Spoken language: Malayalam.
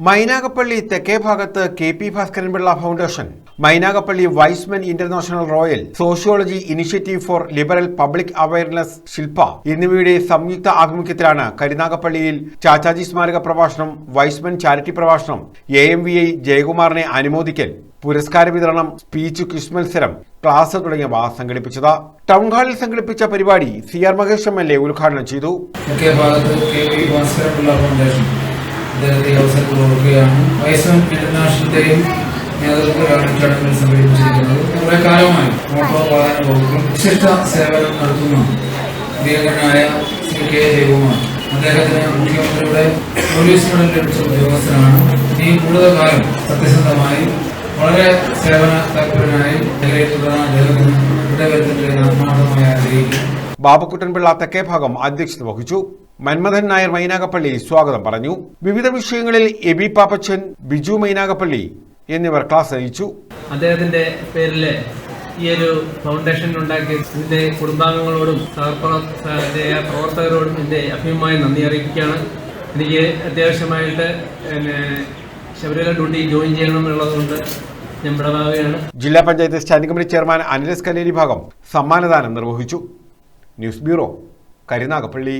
മൈനാഗപ്പള്ളി തെക്കേ ഭാഗത്ത് K P. Bhaskaran Pillai foundation, Mainagappally Y's Men international royal, sociology initiative for liberal public awareness Shilpa എന്നിവയുടെ സംയുക്ത ആഭിമുഖ്യത്തിലാണ് കരുനാഗപ്പള്ളിയിൽ ചാച്ചാജി സ്മാരക പ്രഭാഷണം, വൈസ്മെൻ ചാരിറ്റി പ്രഭാഷണം, AMVI ജയകുമാറിനെ അനുമോദിക്കൽ, പുരസ്കാര വിതരണം, സ്പീച്ച്, ക്വിസ് മത്സരം, ക്ലാസ് തുടങ്ങിയവ സംഘടിപ്പിച്ചത്. ടൗൺ ഹാളിൽ സംഘടിപ്പിച്ച പരിപാടി CR മഹേഷ് MLA ഉദ്ഘാടനം ചെയ്തു. വൈസ്മെൻ ഇന്റർനാഷണലിന്റെയും നേതൃത്വത്തിലാണ് ചടങ്ങുകൾ സംഘടിപ്പിച്ചിരിക്കുന്നത്. കുറെ കാലമായി മോട്ടോർ വാഹന വകുപ്പിൽ വിശിഷ്ട സേവനം നടത്തുന്ന ധീരനായ ശ്രീ K. ജയകുമാർ, അദ്ദേഹത്തിന് മുഖ്യമന്ത്രിയുടെ പോലീസ് മെഡൽ ലഭിച്ച ഉദ്യോഗസ്ഥനാണ്. ഈ കൂടുതൽ കാലം സത്യസന്ധമായി വളരെ സേവന തൽപരനായി തുടരാൻ അദ്ദേഹത്തിന് ഇടവരുത്തിൻ്റെ ആത്മാർത്ഥമായി ആഗ്രഹിക്കും. ബാബുക്കുട്ടൻപിള്ള തെക്കേ ഭാഗം അധ്യക്ഷത വഹിച്ചു. മന്മഥൻ നായർ മൈനാഗപ്പള്ളി സ്വാഗതം പറഞ്ഞു. വിവിധ വിഷയങ്ങളിൽ എബി പാപ്പച്ചൻ, ബിജു മൈനാഗപ്പള്ളി എന്നിവർ ക്ലാസ് നയിച്ചു. അദ്ദേഹത്തിന്റെ പേരില് ഈ ഒരു ഫൗണ്ടേഷൻ ഉണ്ടാക്കിയ ഇതിന്റെ കുടുംബാംഗങ്ങളോടും പ്രവർത്തകരോടും എന്റെ അഭിമുഖമായി നന്ദി അറിയിക്കുകയാണ്. എനിക്ക് അത്യാവശ്യമായിട്ട് ശബരിമല ഡ്യൂട്ടി ജോയിൻ ചെയ്യണമെന്നുള്ളതുകൊണ്ട് ഞാൻ വിടവാകുകയാണ്. ജില്ലാ panchayat standing committee chairman Anilas Kalleri ഭാഗം സമ്മാനദാനം നിർവഹിച്ചു. News bureau, Karunagappally.